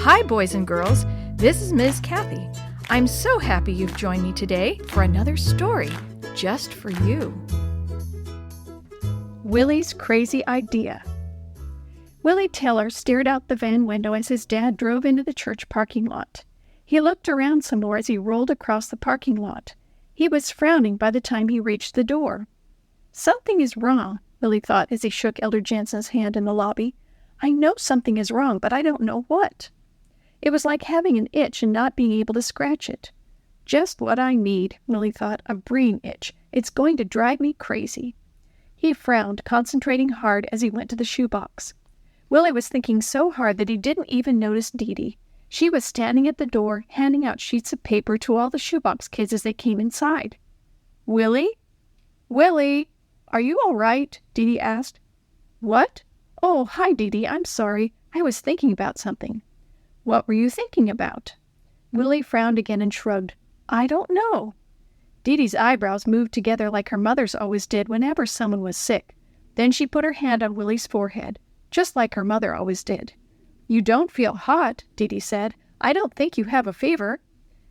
Hi, boys and girls. This is Ms. Kathy. I'm so happy you've joined me today for another story just for you. Willie's Crazy Idea. Willie Taylor stared out the van window as his dad drove into the church parking lot. He looked around some more as he rolled across the parking lot. He was frowning by the time he reached the door. Something is wrong, Willie thought as he shook Elder Jansen's hand in the lobby. I know something is wrong, but I don't know what. It was like having an itch and not being able to scratch it. Just what I need, Willie thought, a brain itch. It's going to drive me crazy. He frowned, concentrating hard as he went to the shoebox. Willie was thinking so hard that he didn't even notice Dee Dee. She was standing at the door, handing out sheets of paper to all the Shoebox Kids as they came inside. Willie? Willie, are you all right? Dee Dee asked. What? Oh, hi, Dee Dee. I'm sorry. I was thinking about something. What were you thinking about? Willie frowned again and shrugged. I don't know. Dee Dee's eyebrows moved together like her mother's always did whenever someone was sick. Then she put her hand on Willie's forehead, just like her mother always did. You don't feel hot, Dee Dee said. I don't think you have a fever.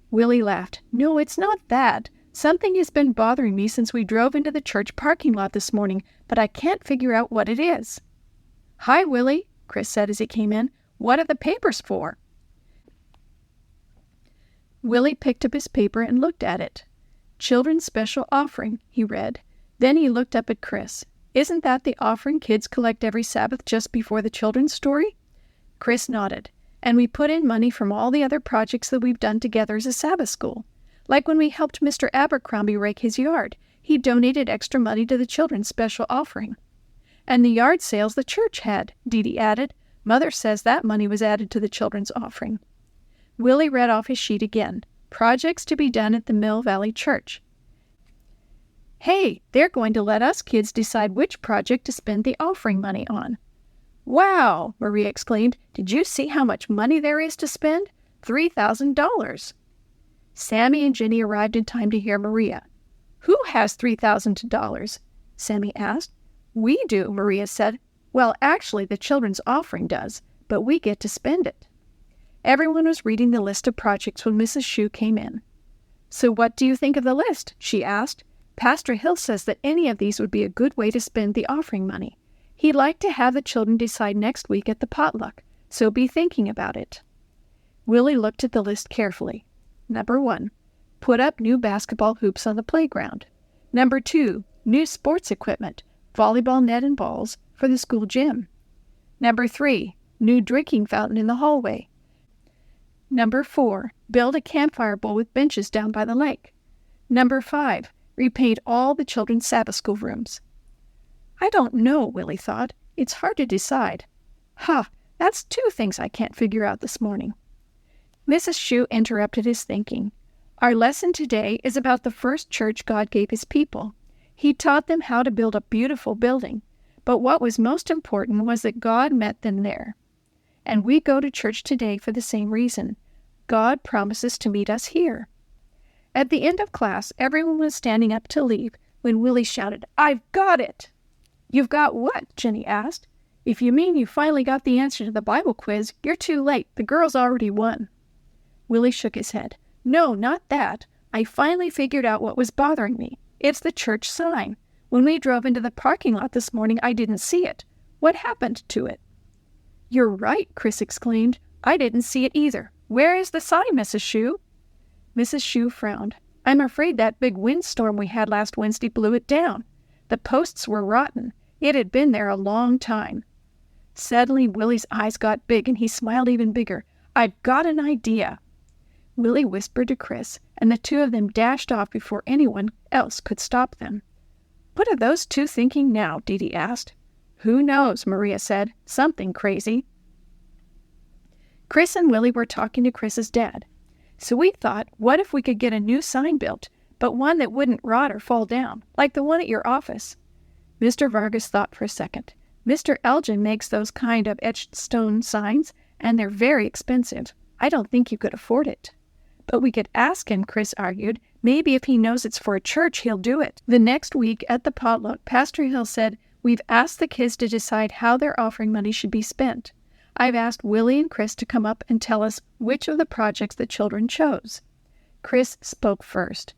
Willie laughed. No, it's not that. Something has been bothering me since we drove into the church parking lot this morning, but I can't figure out what it is. Hi, Willie, Chris said as he came in. What are the papers for? Willie picked up his paper and looked at it. Children's Special Offering, he read. Then he looked up at Chris. Isn't that the offering kids collect every Sabbath just before the children's story? Chris nodded. And we put in money from all the other projects that we've done together as a Sabbath school. Like when we helped Mr. Abercrombie rake his yard. He donated extra money to the Children's Special Offering. And the yard sales the church had, Dee Dee added. Mother says that money was added to the children's offering. Willie read off his sheet again. Projects to be done at the Mill Valley Church. Hey, they're going to let us kids decide which project to spend the offering money on. Wow, Maria exclaimed. Did you see how much money there is to spend? $3,000. Sammy and Jenny arrived in time to hear Maria. Who has $3,000? Sammy asked. We do, Maria said. Well, actually, the children's offering does, but we get to spend it. Everyone was reading the list of projects when Mrs. Shue came in. So what do you think of the list? She asked. Pastor Hill says that any of these would be a good way to spend the offering money. He'd like to have the children decide next week at the potluck, so be thinking about it. Willie looked at the list carefully. Number 1, put up new basketball hoops on the playground. Number 2, new sports equipment, volleyball net and balls for the school gym. Number 3, new drinking fountain in the hallway. Number 4, build a campfire bowl with benches down by the lake. Number 5, repaint all the children's Sabbath school rooms. I don't know, Willie thought. It's hard to decide. That's 2 things I can't figure out this morning. Mrs. Shue interrupted his thinking. Our lesson today is about the first church God gave his people. He taught them how to build a beautiful building, but what was most important was that God met them there. And we go to church today for the same reason. God promises to meet us here. At the end of class, everyone was standing up to leave when Willie shouted, I've got it! You've got what? Jenny asked. If you mean you finally got the answer to the Bible quiz, you're too late. The girls already won. Willie shook his head. No, not that. I finally figured out what was bothering me. It's the church sign. When we drove into the parking lot this morning, I didn't see it. What happened to it? You're right, Chris exclaimed. I didn't see it either. Where is the sign, Mrs. Shue? Mrs. Shue frowned. I'm afraid that big windstorm we had last Wednesday blew it down. The posts were rotten. It had been there a long time. Suddenly, Willie's eyes got big and he smiled even bigger. I've got an idea. Willie whispered to Chris, and the 2 of them dashed off before anyone else could stop them. What are those 2 thinking now? Dee Dee asked. Who knows, Maria said. Something crazy. Chris and Willie were talking to Chris's dad. So we thought, what if we could get a new sign built, but one that wouldn't rot or fall down, like the one at your office? Mr. Vargas thought for a second. Mr. Elgin makes those kind of etched stone signs, and they're very expensive. I don't think you could afford it. But we could ask him, Chris argued. Maybe if he knows it's for a church, he'll do it. The next week at the potluck, Pastor Hill said, we've asked the kids to decide how their offering money should be spent. I've asked Willie and Chris to come up and tell us which of the projects the children chose. Chris spoke first.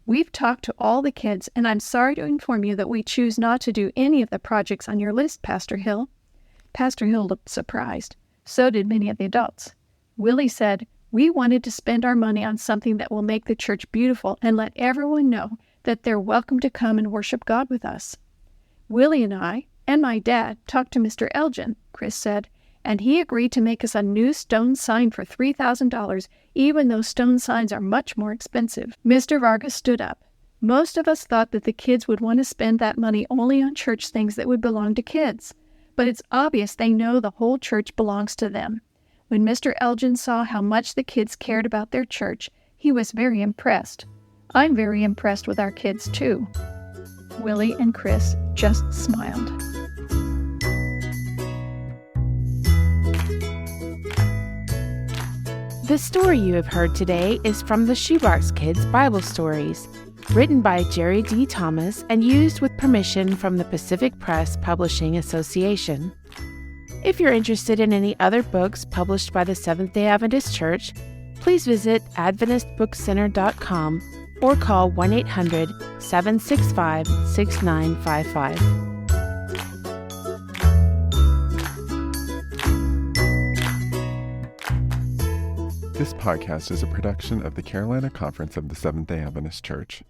We've talked to all the kids, and I'm sorry to inform you that we choose not to do any of the projects on your list, Pastor Hill. Pastor Hill looked surprised. So did many of the adults. Willie said, we wanted to spend our money on something that will make the church beautiful and let everyone know that they're welcome to come and worship God with us. Willie and I, and my dad, talked to Mr. Elgin, Chris said, and he agreed to make us a new stone sign for $3,000, even though stone signs are much more expensive. Mr. Vargas stood up. Most of us thought that the kids would want to spend that money only on church things that would belong to kids, but it's obvious they know the whole church belongs to them. When Mr. Elgin saw how much the kids cared about their church, he was very impressed. I'm very impressed with our kids, too. Willie and Chris just smiled. The story you have heard today is from the Shoebox Kids Bible Stories, written by Jerry D. Thomas and used with permission from the Pacific Press Publishing Association. If you're interested in any other books published by the Seventh-day Adventist Church, please visit AdventistBookCenter.com or call 1-800-765-6955. This podcast is a production of the Carolina Conference of the Seventh-day Adventist Church.